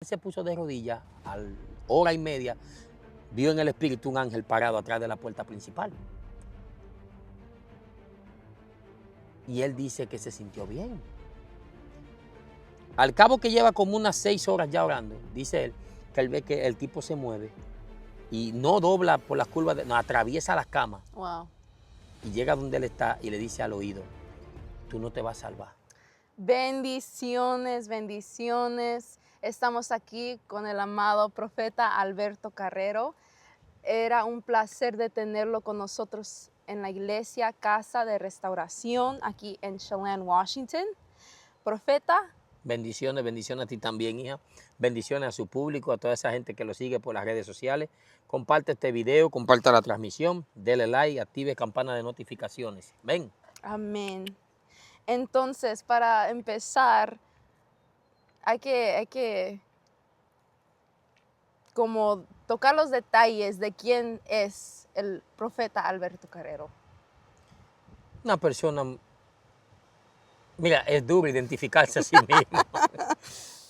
se puso de rodillas, a la hora y media, vio en el espíritu un ángel parado atrás de la puerta principal. Y él dice que se sintió bien. Al cabo que lleva como unas 6 horas ya orando, dice él, que él ve que el tipo se mueve y no dobla por las curvas, no, atraviesa las camas. Wow. Y llega donde él está y le dice al oído, tú no te vas a salvar. Bendiciones, bendiciones. Estamos aquí con el amado profeta Alberto Carrero. Era un placer de tenerlo con nosotros en la iglesia Casa de Restauración aquí en Chelan, Washington. Profeta. Bendiciones, bendiciones a ti también, hija. Bendiciones a su público, a toda esa gente que lo sigue por las redes sociales. Comparte este video, comparte la transmisión, dele like, active campana de notificaciones. Ven. Amén. Entonces, para empezar, hay que como tocar los detalles de quién es el profeta Alberto Carrero. Una persona, mira, es duro identificarse a sí mismo.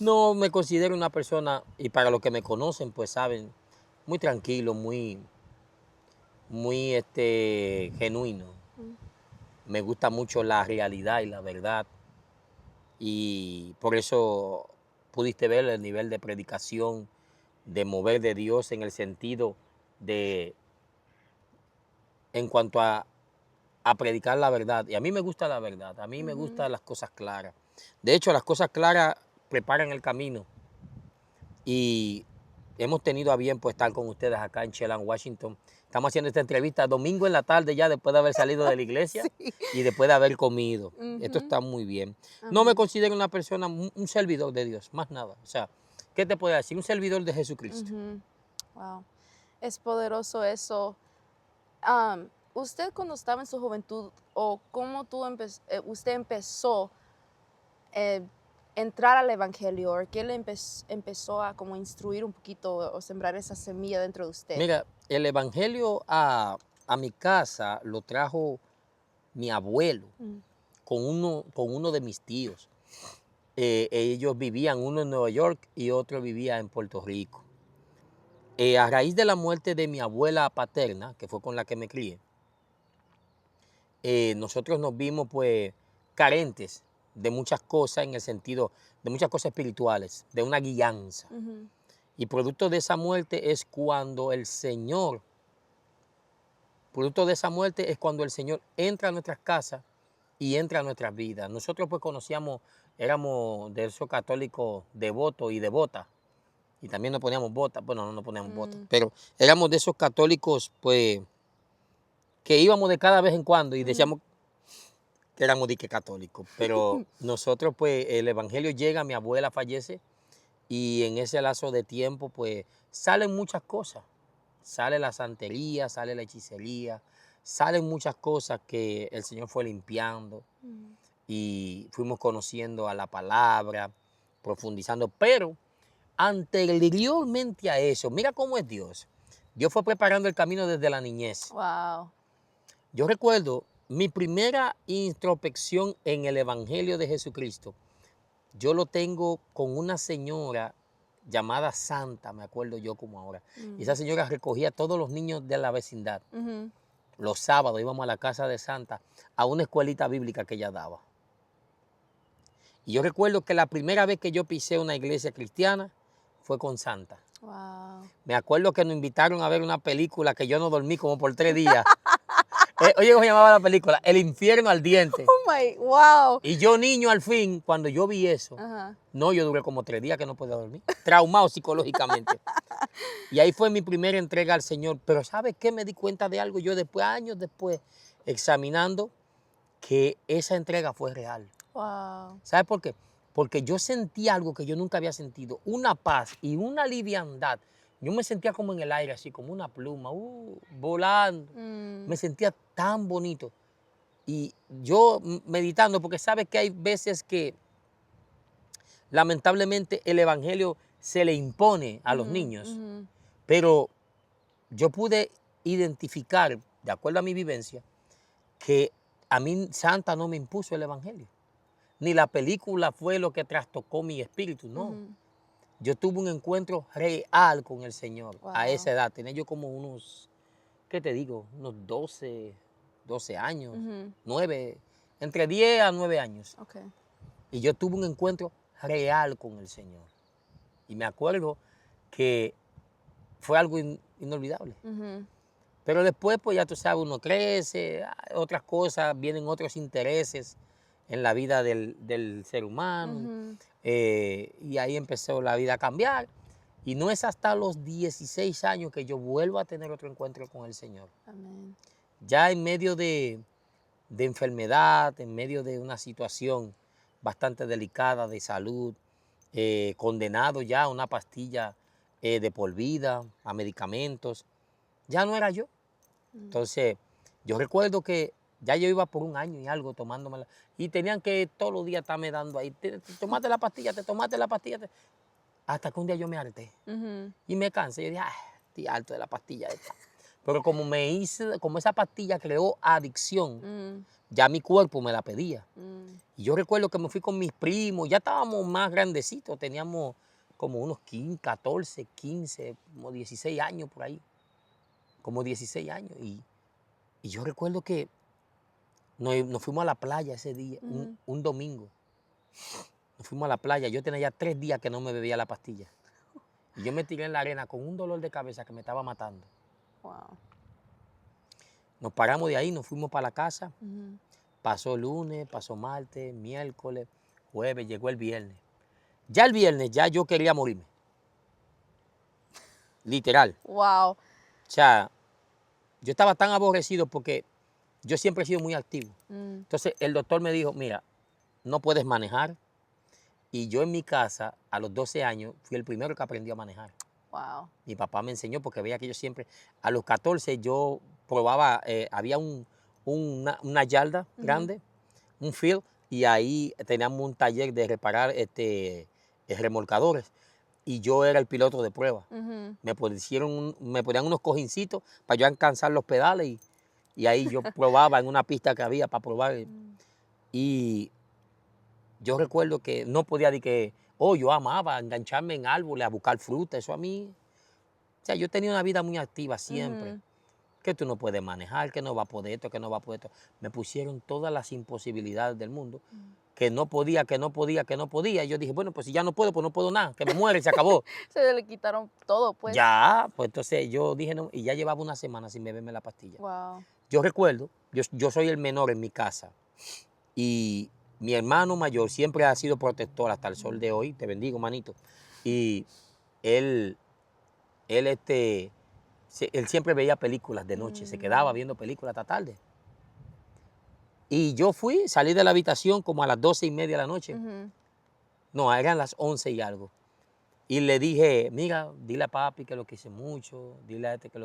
No me considero una persona, y para los que me conocen, pues saben, muy tranquilo, muy genuino. Me gusta mucho la realidad y la verdad. Y por eso pudiste ver el nivel de predicación, de mover de Dios en el sentido de, en cuanto a predicar la verdad. Y a mí me gusta la verdad, a mí me gustan las cosas claras. De hecho, las cosas claras preparan el camino. Y hemos tenido a bien pues estar con ustedes acá en Chelan, Washington. Estamos haciendo esta entrevista domingo en la tarde ya después de haber salido de la iglesia Sí. y después de haber comido. Esto está muy bien. No me considero una persona, un servidor de Dios, más nada. O sea, ¿qué te puedo decir? Un servidor de Jesucristo. Wow. Es poderoso eso. Usted cuando estaba en su juventud, o cómo usted empezó a entrar al evangelio, o qué le empezó a como instruir un poquito o sembrar esa semilla dentro de usted. Mira, el evangelio a mi casa lo trajo mi abuelo con uno de mis tíos. Ellos vivían, uno en Nueva York y otro vivía en Puerto Rico. A raíz de la muerte de mi abuela paterna, que fue con la que me crié, nosotros nos vimos pues carentes de muchas cosas en el sentido de muchas cosas espirituales, de una guianza. Y producto de esa muerte es cuando el Señor, entra a nuestras casas y entra a nuestras vidas. Nosotros pues éramos de esos católicos devotos y devotas. Y también nos poníamos botas, bueno, no nos poníamos botas, pero éramos de esos católicos pues que íbamos de cada vez en cuando y decíamos que éramos dique católicos. Pero nosotros pues el evangelio llega, mi abuela fallece y en ese lazo de tiempo pues salen muchas cosas. Sale la santería, sale la hechicería, salen muchas cosas que el Señor fue limpiando y fuimos conociendo a la palabra, profundizando, pero anteriormente a eso, mira cómo es Dios. Dios fue preparando el camino desde la niñez. Wow. Yo recuerdo mi primera introspección en el Evangelio de Jesucristo. Yo lo tengo con una señora llamada Santa, me acuerdo yo como ahora. Y esa señora recogía a todos los niños de la vecindad. Los sábados íbamos a la casa de Santa, a una escuelita bíblica que ella daba. Y yo recuerdo que la primera vez que yo pisé una iglesia cristiana fue con Santa. Wow. Me acuerdo que nos invitaron a ver una película que yo no dormí como por 3 días. Oye, ¿cómo se llamaba la película? El infierno ardiente. Oh my, wow. Y yo niño al fin, cuando yo vi eso, no, yo duré como 3 días que no podía dormir, traumado psicológicamente. Y ahí fue mi primera entrega al Señor. Pero ¿sabes qué? Me di cuenta de algo yo después, años después, examinando, que esa entrega fue real. Wow. ¿Sabes por qué? Porque yo sentí algo que yo nunca había sentido, una paz y una liviandad. Yo me sentía como en el aire, así como una pluma, volando. Me sentía tan bonito. Y yo meditando, porque sabes que hay veces que lamentablemente el evangelio se le impone a los niños, pero yo pude identificar, de acuerdo a mi vivencia, que a mí Santa no me impuso el evangelio. Ni la película fue lo que trastocó mi espíritu, no. yo tuve un encuentro real con el Señor a esa Wow. edad. Tenía yo como unos, ¿qué te digo? Unos 12 años, Ujú. 9, entre 10 a 9 años. Okay. Y yo tuve un encuentro real con el Señor. Y me acuerdo que fue algo inolvidable. Ujú. Pero después, pues ya tú sabes, uno crece, otras cosas, vienen otros intereses en la vida del ser humano. Ujú. Y ahí empezó la vida a cambiar. Y no es hasta los 16 años que yo vuelvo a tener otro encuentro con el Señor. Amén. Ya en medio de enfermedad, en medio de una situación bastante delicada de salud, condenado ya a una pastilla de por vida, a medicamentos, ya no era yo. Mm. Entonces, yo recuerdo que ya yo iba por un año y algo tomándomela y tenían que todos los días estarme dando ahí, te tomaste la pastilla, te tomaste la pastilla, hasta que un día yo me harté Ujú. y me cansé. Yo dije, "Ay, estoy harto de la pastilla esta". Pero como esa pastilla creó adicción, Mm. ya mi cuerpo me la pedía. Mm. Y yo recuerdo que me fui con mis primos, ya estábamos más grandecitos, teníamos como unos 15, 14, 15, como 16 años por ahí, como 16 años. Y yo recuerdo que nos fuimos a la playa ese día, Ujú. un domingo. Nos fuimos a la playa, yo tenía ya 3 días que no me bebía la pastilla. Y yo me tiré en la arena con un dolor de cabeza que me estaba matando. Wow. Nos paramos de ahí, nos fuimos para la casa. Ujú. Pasó lunes, pasó martes, miércoles, jueves, llegó el viernes. Ya el viernes, ya yo quería morirme. Literal. Wow. O sea, yo estaba tan aborrecido porque yo siempre he sido muy activo. Mm. Entonces el doctor me dijo, mira, no puedes manejar. Y yo en mi casa, a los 12 años, fui el primero que aprendió a manejar. Wow. Mi papá me enseñó porque veía que yo siempre, a los 14 yo probaba, había una yarda Ujú. grande, un field, y ahí teníamos un taller de reparar remolcadores. Y yo era el piloto de prueba. Ujú. Me ponían unos cojincitos para yo alcanzar los pedales y ahí yo probaba en una pista que había para probar. Mm. Y yo recuerdo que no podía decir que, oh, yo amaba engancharme en árboles a buscar fruta, eso a mí. O sea, yo tenía una vida muy activa siempre. Ujú. Que tú no puedes manejar, que no va a poder esto, que no va a poder esto. Me pusieron todas las imposibilidades del mundo, Mm. que no podía, que no podía, que no podía. Y yo dije, bueno, pues si ya no puedo, pues no puedo nada, que me muere y se acabó. Se le quitaron todo, pues. Ya, pues entonces yo dije, no, y ya llevaba una semana sin beberme la pastilla. Wow. Yo recuerdo, yo soy el menor en mi casa y mi hermano mayor siempre ha sido protector hasta el sol de hoy, te bendigo, manito. Y él, él siempre veía películas de noche, se quedaba Mm. viendo películas hasta tarde. Y yo salí de la habitación como a las 12:30 de la noche. Ujú. No, eran las 11 y algo. Y le dije, mira, dile a papi que lo quise mucho, dile a este que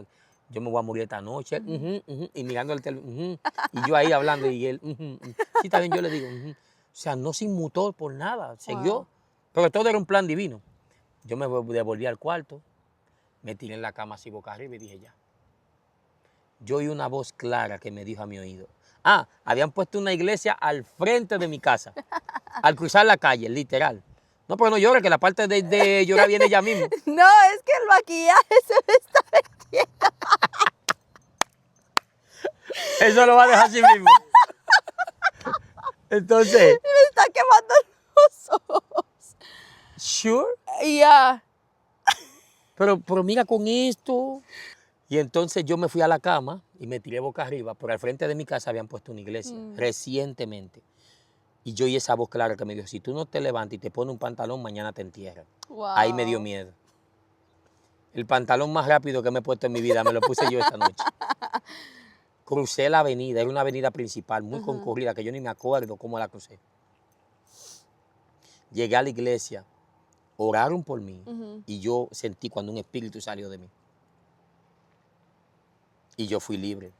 yo me voy a morir esta noche. Ujú. Y mirando el teléfono, y yo ahí hablando y él, sí, está bien, yo le digo, O sea, no se inmutó por nada, siguió, Wow. pero todo era un plan divino. Yo me devolví al cuarto, me tiré en la cama así boca arriba y dije, ya. Yo oí una voz clara que me dijo a mi oído, habían puesto una iglesia al frente de mi casa, al cruzar la calle, literal. No, pero no llores, que la parte de llorar viene ya mismo. No, es que el maquillaje se me está metiendo. Eso lo va a dejar así mismo. Entonces, Me está quemando los ojos. sure, Ya. pero mira con esto. Y entonces yo me fui a la cama y me tiré boca arriba, pero al frente de mi casa habían puesto una iglesia Mm. recientemente. Y yo oí esa voz clara que me dijo, si tú no te levantas y te pones un pantalón, mañana te entierran. Ahí me dio Wow. miedo. El pantalón más rápido que me he puesto en mi vida me lo puse yo esa noche. Crucé la avenida, era una avenida principal muy Ujú. concurrida que yo ni me acuerdo cómo la crucé. Llegué a la iglesia, oraron por mí Ujú. y yo sentí cuando un espíritu salió de mí. Y yo fui libre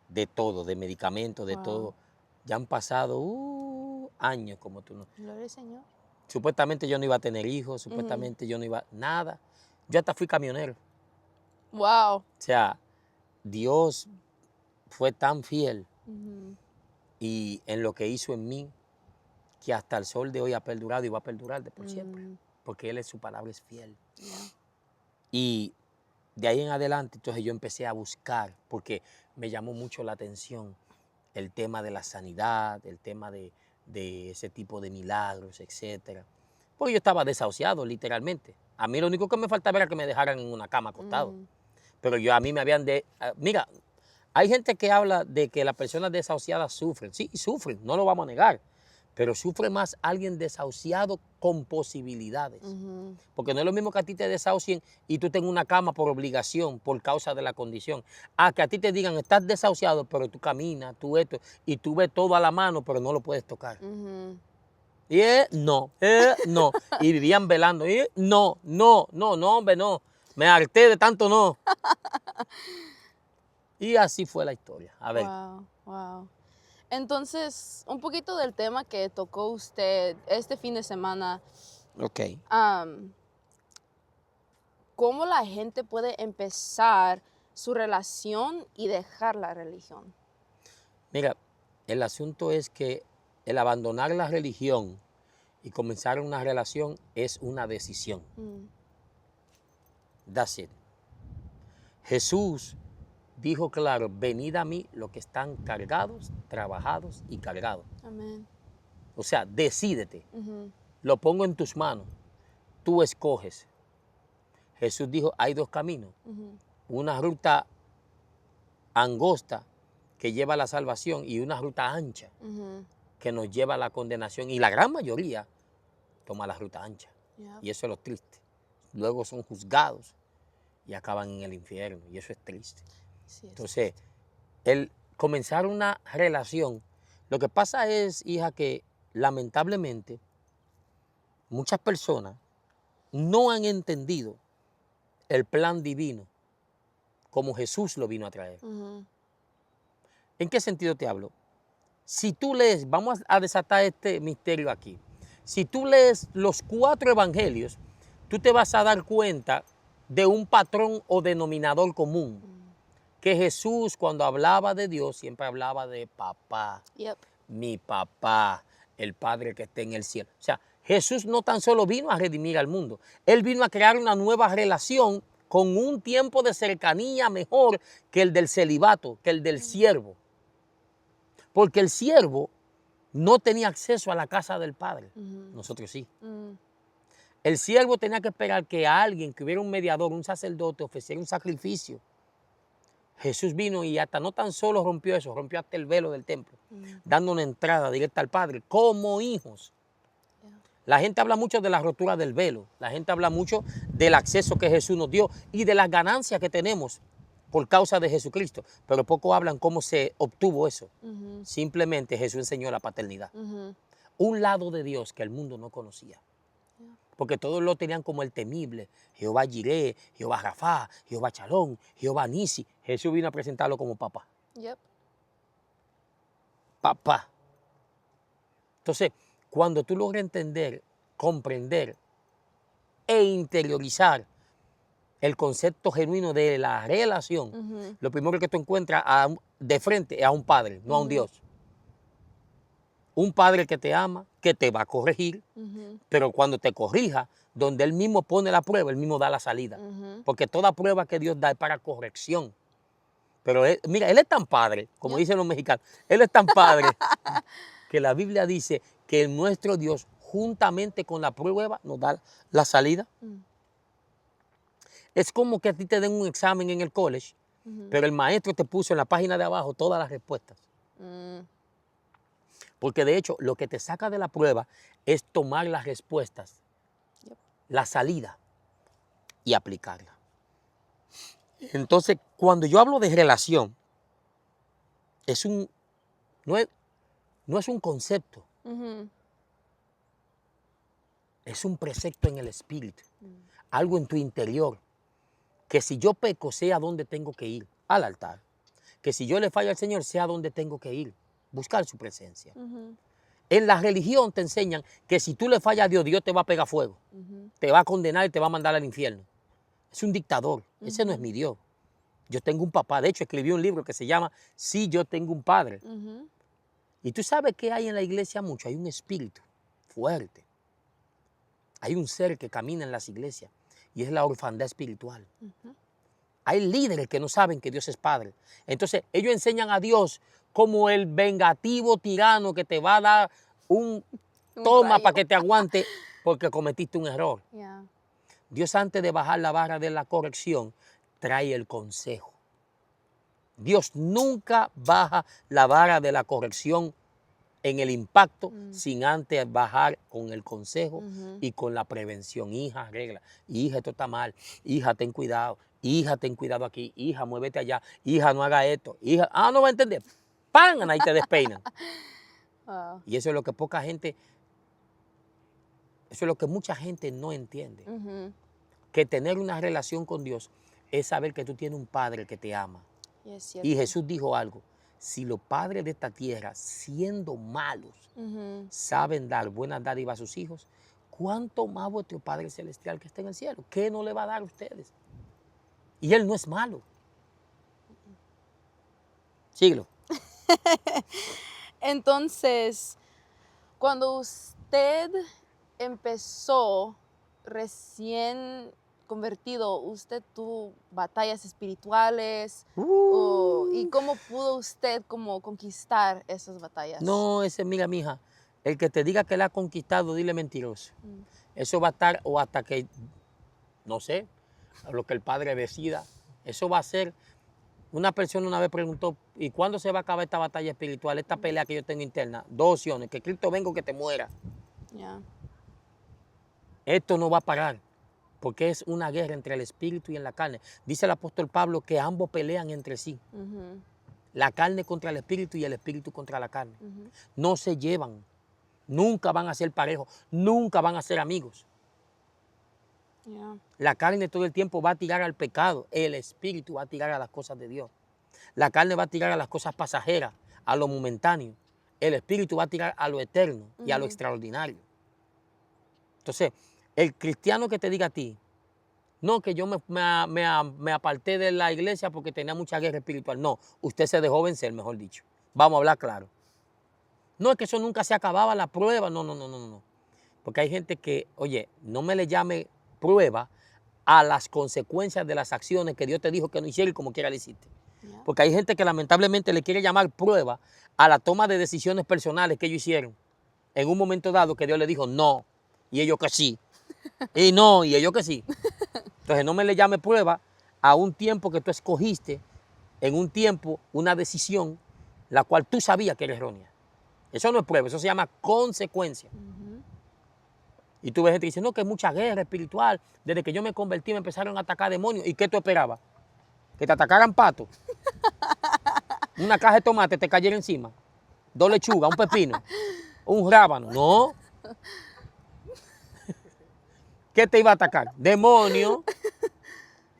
de todo, de medicamentos, de Wow. todo. Ya han pasado años como tú no. Gloria al Señor. Supuestamente yo no iba a tener hijos, Ujú. supuestamente yo no iba nada. Yo hasta fui camionero. Wow. O sea, Dios fue tan fiel Ujú. y en lo que hizo en mí que hasta el sol de hoy ha perdurado y va a perdurar de por siempre. Mm. porque su palabra es fiel. Yeah. Y de ahí en adelante, entonces yo empecé a buscar, porque me llamó mucho la atención el tema de la sanidad, el tema de ese tipo de milagros, etcétera. Porque yo estaba desahuciado, literalmente. A mí lo único que me faltaba era que me dejaran en una cama acostado. Pero a mí me habían mira, hay gente que habla de que las personas desahuciadas sufren. Sí, sufren, no lo vamos a negar. Pero sufre más alguien desahuciado con posibilidades. Porque no es lo mismo que a ti te desahucien y tú tengas una cama por obligación, por causa de la condición. A que a ti te digan, estás desahuciado, pero tú caminas, tú esto, y tú ves todo a la mano, pero no lo puedes tocar. Y no. Y vivían velando. No, hombre, no. Me harté de tanto no. Y así fue la historia. A ver. Wow. Entonces, un poquito del tema que tocó usted este fin de semana. Ok. ¿Cómo la gente puede empezar su relación y dejar la religión? Mira, el asunto es que el abandonar la religión y comenzar una relación es una decisión. That's it. Jesús dijo claro, venid a mí los que están cargados, trabajados y cargados. Amén. O sea, decídete. Lo pongo en tus manos. Tú escoges. Jesús dijo, hay dos caminos. Una ruta angosta que lleva a la salvación y una ruta ancha que nos lleva a la condenación. Y la gran mayoría toma la ruta ancha. Yeah. Y eso es lo triste. Luego son juzgados y acaban en el infierno. Y eso es triste. Sí, Entonces, el comenzar una relación, lo que pasa es, hija, que lamentablemente muchas personas no han entendido el plan divino como Jesús lo vino a traer. ¿En qué sentido te hablo? Si tú lees, vamos a desatar este misterio aquí. Si tú lees los 4 evangelios, tú te vas a dar cuenta de un patrón o denominador común. Que Jesús, cuando hablaba de Dios, siempre hablaba de papá. Yep. Mi papá, el Padre que está en el cielo. O sea, Jesús no tan solo vino a redimir al mundo, Él vino a crear una nueva relación con un tiempo de cercanía mejor que el del celibato, que el del siervo. Porque el siervo no tenía acceso a la casa del Padre. Nosotros sí. El siervo tenía que esperar que alguien, que hubiera un mediador, un sacerdote, ofreciera un sacrificio. Jesús vino y hasta no tan solo rompió eso, rompió hasta el velo del templo, dando una entrada directa al Padre, como hijos. La gente habla mucho de la rotura del velo, la gente habla mucho del acceso que Jesús nos dio y de las ganancias que tenemos por causa de Jesucristo, pero poco hablan cómo se obtuvo eso. Simplemente Jesús enseñó la paternidad. Un lado de Dios que el mundo no conocía. Porque todos lo tenían como el temible, Jehová Jireh, Jehová Rafá, Jehová Chalón, Jehová Nisi. Jesús vino a presentarlo como papá. Yep. Papá. Entonces, cuando tú logras entender, comprender e interiorizar el concepto genuino de la relación, lo primero que tú encuentras de frente es a un padre, no a un Dios. Un padre que te ama, que te va a corregir, pero cuando te corrija, donde Él mismo pone la prueba, Él mismo da la salida. Porque toda prueba que Dios da es para corrección. Pero mira, Él es tan padre, como dicen los mexicanos, Él es tan padre que la Biblia dice que nuestro Dios, juntamente con la prueba, nos da la salida. Es como que a ti te den un examen en el college, pero el maestro te puso en la página de abajo todas las respuestas. Porque de hecho, lo que te saca de la prueba es tomar las respuestas, la salida y aplicarla. Entonces, cuando yo hablo de relación, no es un concepto, es un precepto en el espíritu, algo en tu interior, que si yo peco, sé a dónde tengo que ir, al altar. Que si yo le fallo al Señor, sé a dónde tengo que ir, buscar su presencia. En la religión te enseñan que si tú le fallas a Dios, Dios te va a pegar fuego, te va a condenar y te va a mandar al infierno. Es un dictador, ese no es mi Dios. Yo tengo un papá, de hecho escribí un libro que se llama Sí, yo tengo un padre. Y tú sabes que hay en la iglesia mucho, hay un espíritu fuerte Hay un ser que camina en las iglesias y es la orfandad espiritual. Ujú. Hay líderes que no saben que Dios es Padre. Entonces, ellos enseñan a Dios como el vengativo tirano que te va a dar un Un toma rayo. para que te aguante porque cometiste un error. Yeah. Dios, antes de bajar la vara de la corrección, trae el consejo. Dios nunca baja la vara de la corrección en el impacto sin antes bajar con el consejo Ujú. y con la prevención. Hija, arregla. Hija, esto está mal. Hija, ten cuidado. Hija, ten cuidado aquí. Hija, muévete allá. Hija, no haga esto. Hija, no va a entender. ¡Pam! Ahí te despeinan. Wow. Y eso es lo que poca gente, eso es lo que mucha gente no entiende. Ujú. Que tener una relación con Dios es saber que tú tienes un Padre que te ama. Y es Y cierto. Jesús dijo algo: si los padres de esta tierra, siendo malos, Ujú. saben dar buenas dádivas a sus hijos, ¿cuánto más vuestro Padre Celestial que está en el cielo? ¿Qué no le va a dar a ustedes? Y Él no es malo. Síguelo. Entonces, cuando usted empezó recién convertido, ¿usted tuvo batallas espirituales? ¿Y cómo pudo usted como conquistar esas batallas? No, mira, mija, el que te diga que la ha conquistado, dile mentiroso. Mm. Eso va a estar, o hasta que, no sé, a lo que el Padre decida. Eso va a ser. Una persona una vez preguntó: ¿y cuándo se va a acabar esta batalla espiritual, esta pelea que yo tengo interna? Dos opciones: que Cristo venga o que te muera. Yeah. Esto no va a parar, porque es una guerra entre el espíritu y en la carne. Dice el apóstol Pablo que ambos pelean entre sí. Ujú. La carne contra el espíritu y el espíritu contra la carne. Ujú. No se llevan, nunca van a ser parejos, nunca van a ser amigos. Yeah. La carne todo el tiempo va a tirar al pecado, el espíritu va a tirar a las cosas de Dios. La carne va a tirar a las cosas pasajeras, a lo momentáneo. El espíritu va a tirar a lo eterno y a lo Ujú. extraordinario. Entonces, el cristiano que te diga a ti: no, que yo me aparté de la iglesia porque tenía mucha guerra espiritual. No, usted se dejó vencer, mejor dicho. Vamos a hablar claro. No, es que eso nunca se acababa la prueba. No, no, no, no, no. Porque hay gente que, oye, no me le llame prueba a las consecuencias de las acciones que Dios te dijo que no hicieras y como quiera le hiciste. Yeah. Porque hay gente que lamentablemente le quiere llamar prueba a la toma de decisiones personales que ellos hicieron en un momento dado que Dios le dijo no, y ellos que sí, y no, y ellos que sí. Entonces no me le llame prueba a un tiempo que tú escogiste, en un tiempo, una decisión, la cual tú sabías que era errónea. Eso no es prueba, eso se llama consecuencia. Ujú. Y tú ves gente que dice: no, que hay mucha guerra espiritual, desde que yo me convertí me empezaron a atacar demonios. ¿Y qué tú esperabas? ¿Que te atacaran patos? ¿Una caja de tomate te cayera encima? ¿Dos lechugas, un pepino, un rábano? No. ¿Qué te iba a atacar? Demonio.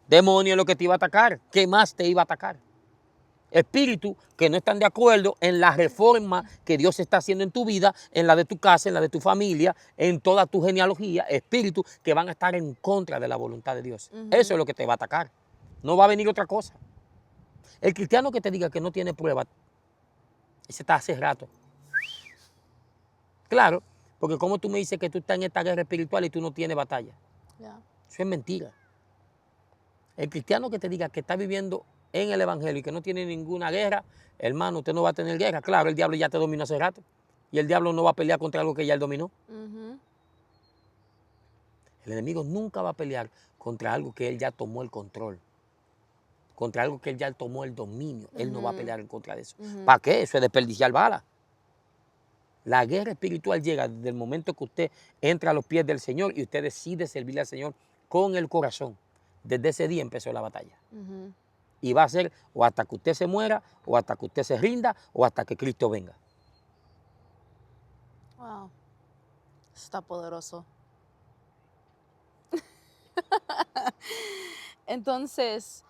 Demonio es lo que te iba a atacar. ¿Qué más te iba a atacar? Espíritus que no están de acuerdo en la reforma que Dios está haciendo en tu vida, en la de tu casa, en la de tu familia, en toda tu genealogía. Espíritus que van a estar en contra de la voluntad de Dios. Ujú. Eso es lo que te va a atacar. No va a venir otra cosa. El cristiano que te diga que no tiene prueba, ese está hace rato. Claro, porque como tú me dices que tú estás en esta guerra espiritual y tú no tienes batalla. Yeah. Eso es mentira. El cristiano que te diga que está viviendo en el evangelio y que no tiene ninguna guerra, hermano, usted no va a tener guerra. Claro, el diablo ya te dominó hace rato. Y el diablo no va a pelear contra algo que ya él dominó. Ujú. El enemigo nunca va a pelear contra algo que él ya tomó el control. Contra algo que él ya tomó el dominio. Él no va a Ujú. pelear en contra de eso. Ujú. ¿Para qué? Eso es desperdiciar balas. La guerra espiritual llega desde el momento que usted entra a los pies del Señor y usted decide servirle al Señor con el corazón. Desde ese día empezó la batalla. Ujú. Y va a ser o hasta que usted se muera, o hasta que usted se rinda, o hasta que Cristo venga. Wow. Está poderoso. Entonces,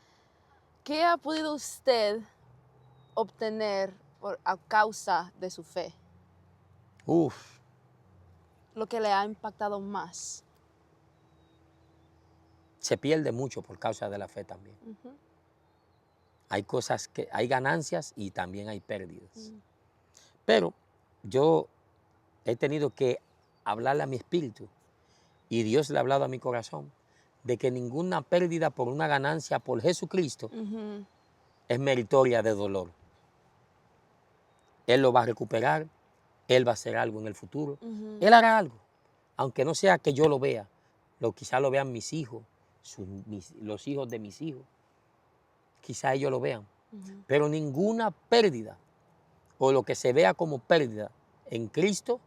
¿qué ha podido usted obtener a causa de su fe? Uf, Lo que le ha impactado más. se pierde mucho por causa de la fe también. Ujú. Hay cosas que, hay ganancias y también hay pérdidas. Mm. Pero yo he tenido que hablarle a mi espíritu Y Dios le ha hablado a mi corazón de que ninguna pérdida por una ganancia por Jesucristo Ujú. es meritoria de dolor. Él lo va a recuperar, Él va a hacer algo en el futuro, Ujú. Él hará algo, aunque no sea que yo lo vea, quizá lo vean mis hijos, los hijos de mis hijos, quizá ellos lo vean, Ujú. pero ninguna pérdida o lo que se vea como pérdida en Cristo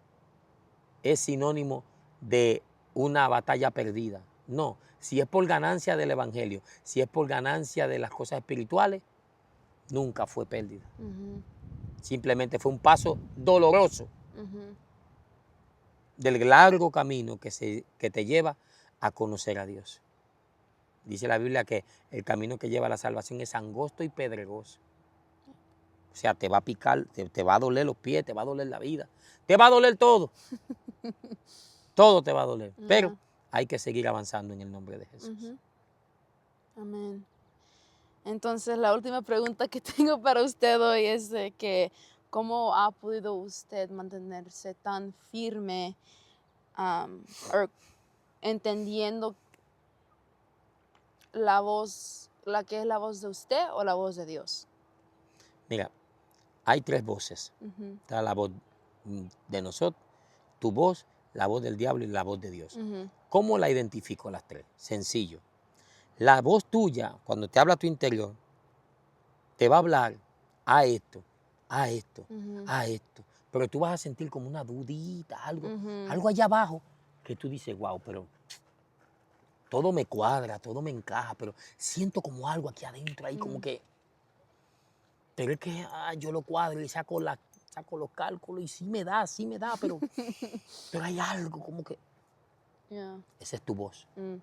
es sinónimo de una batalla perdida. No, si es por ganancia del Evangelio, si es por ganancia de las cosas espirituales, nunca fue pérdida. Ujú. Simplemente fue un paso doloroso Ujú. del largo camino que te lleva a conocer a Dios. Dice la Biblia que el camino que lleva a la salvación es angosto y pedregoso. O sea, te va a picar, te va a doler los pies, te va a doler la vida, te va a doler todo. Todo te va a doler. Pero Yeah. hay que seguir avanzando en el nombre de Jesús. Ujú. Amén. Entonces, la última pregunta que tengo para usted hoy es de que ¿cómo ha podido usted mantenerse tan firme o entendiendo la voz, la que es la voz de usted o la voz de Dios? Mira, hay tres voces. Ujú. Está la voz de nosotros, tu voz, la voz del diablo y la voz de Dios. Ujú. ¿Cómo la identifico las tres? Sencillo. La voz tuya, cuando te habla a tu interior, te va a hablar a esto, a esto, Ujú. a esto. Pero tú vas a sentir como una dudita, algo, Ujú. algo allá abajo, que tú dices, wow, pero todo me cuadra, todo me encaja, pero siento como algo aquí adentro, ahí como Mm. que, pero es que yo lo cuadro y saco los cálculos y sí me da, pero hay algo como que, Yeah. esa es tu voz. Mm.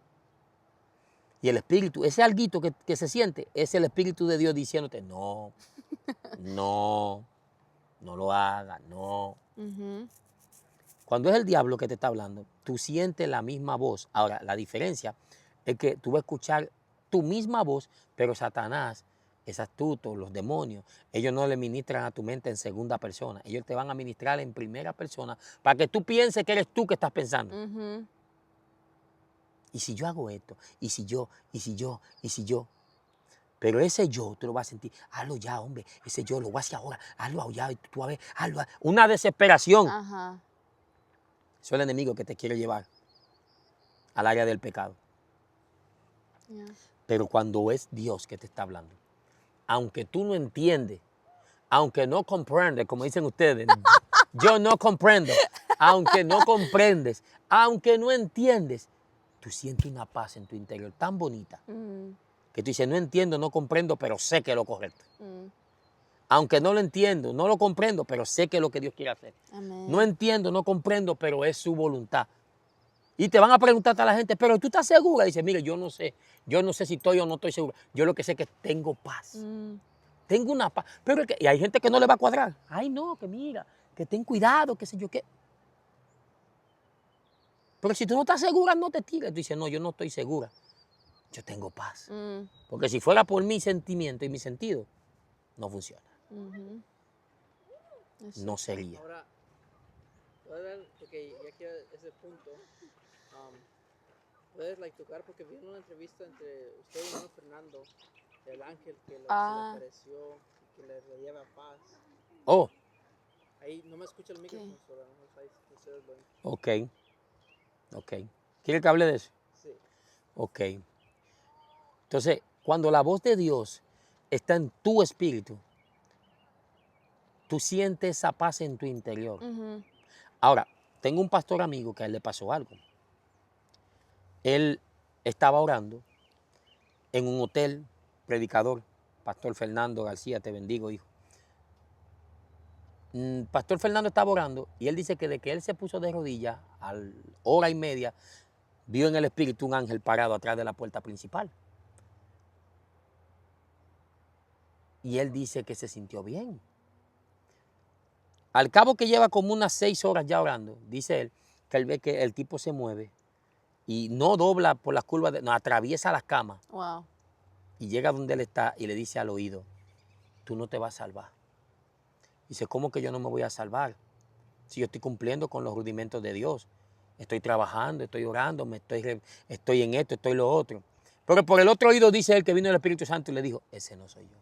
Y el espíritu, ese alguito que se siente, es el espíritu de Dios diciéndote, no, no, no lo hagas, no. Ujú. Cuando es el diablo que te está hablando, tú sientes la misma voz. Ahora, la diferencia es que tú vas a escuchar tu misma voz, pero Satanás es astuto, los demonios, ellos no le ministran a tu mente en segunda persona, ellos te van a ministrar en primera persona para que tú pienses que eres tú que estás pensando. Ujú. Y si yo hago esto, y si yo, y si yo, y si yo. Pero ese yo, tú lo vas a sentir, hazlo ya, hombre, ese yo lo voy a hacer ahora, hazlo ya, y tú a ver, hazlo. Una desesperación. Ajá. Eso es el enemigo que te quiere llevar al área del pecado. Yeah. Pero cuando es Dios que te está hablando, aunque tú no entiendes, aunque no comprendes, como dicen ustedes, yo no comprendo, aunque no comprendes, aunque no entiendes, tú sientes una paz en tu interior tan bonita Mm. que tú dices, no entiendo, no comprendo, pero sé que es lo correcto. Mm. Aunque no lo entiendo, no lo comprendo, pero sé que es lo que Dios quiere hacer. No Amén. entiendo, no comprendo, pero es su voluntad. Y te van a preguntar a la gente, pero tú estás segura. Y dice, mire, yo no sé si estoy o no estoy segura. Yo lo que sé es que tengo paz. Mm. Tengo una paz. Pero y hay gente que no le va a cuadrar. Ay, no, que mira, que ten cuidado, qué sé yo qué. Pero si tú no estás segura, no te tires. Tú dices, no, yo no estoy segura. Yo tengo paz. Mm. Porque si fuera por mi sentimiento y mi sentido, no funciona. Ujú. No sería. Ahora, porque ya que ese punto, puedes tocar, porque vi en una entrevista entre usted y hermano Fernando, el ángel que se le apareció y que le lleva paz. Oh, Ahí no me escucha el micrófono, solo no sé si ustedes lo oyen. ok. ¿Quiere que hable de eso? Sí. Ok. Entonces, cuando la voz de Dios está en tu espíritu, tú sientes esa paz en tu interior. Ujú. Ahora, tengo un pastor amigo que a él le pasó algo. Él estaba orando en un hotel, predicador, Pastor Fernando García, te bendigo, hijo. Pastor Fernando estaba orando y él dice que de que él se puso de rodillas, a la hora y media, vio en el espíritu un ángel parado atrás de la puerta principal. Y él dice que se sintió bien. Al cabo que lleva como unas 6 horas ya orando, dice él, que él ve que el tipo se mueve y no dobla por las curvas, no, atraviesa las camas Wow. y llega donde él está y le dice al oído, tú no te vas a salvar. Dice, ¿cómo que yo no me voy a salvar? Si yo estoy cumpliendo con los rudimentos de Dios. Estoy trabajando, estoy orando, estoy en esto, estoy lo otro. Pero por el otro oído dice él que vino el Espíritu Santo y le dijo, ese no soy yo.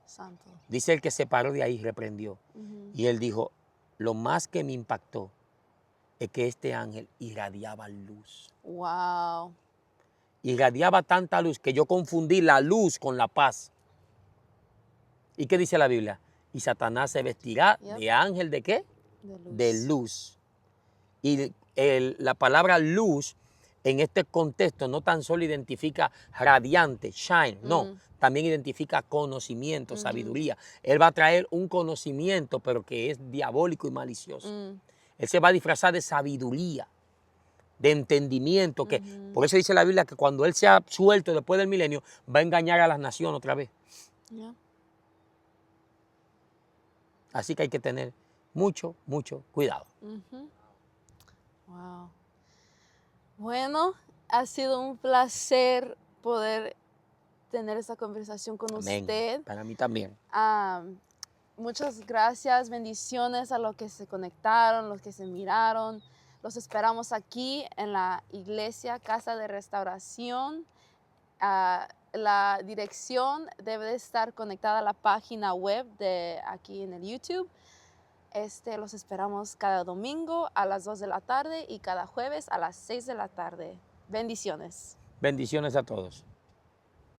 Santo. Dice el que se paró de ahí y reprendió. Ujú. Y él dijo, lo más que me impactó es que este ángel irradiaba luz. Wow. Irradiaba tanta luz que yo confundí la luz con la paz. ¿Y qué dice la Biblia? Y Satanás se vestirá Yep. de ángel ¿de qué? De luz. De luz. Y la palabra luz en este contexto no tan solo identifica radiante, shine, no, también identifica conocimiento, sabiduría. Él va a traer un conocimiento, pero que es diabólico y malicioso. Él se va a disfrazar de sabiduría, de entendimiento, que por eso dice la Biblia que cuando él sea suelto después del milenio, va a engañar a las naciones otra vez. Yeah. Así que hay que tener mucho, mucho cuidado. Wow. Bueno, ha sido un placer poder tener esta conversación con Amén. usted. Para mí también. Muchas gracias, bendiciones a los que se conectaron, los que se miraron. Los esperamos aquí en la iglesia Casa de Restauración. La dirección debe de estar conectada a la página web de aquí en el YouTube. Los esperamos cada domingo a las 2 de la tarde y cada jueves a las 6 de la tarde. Bendiciones. Bendiciones a todos.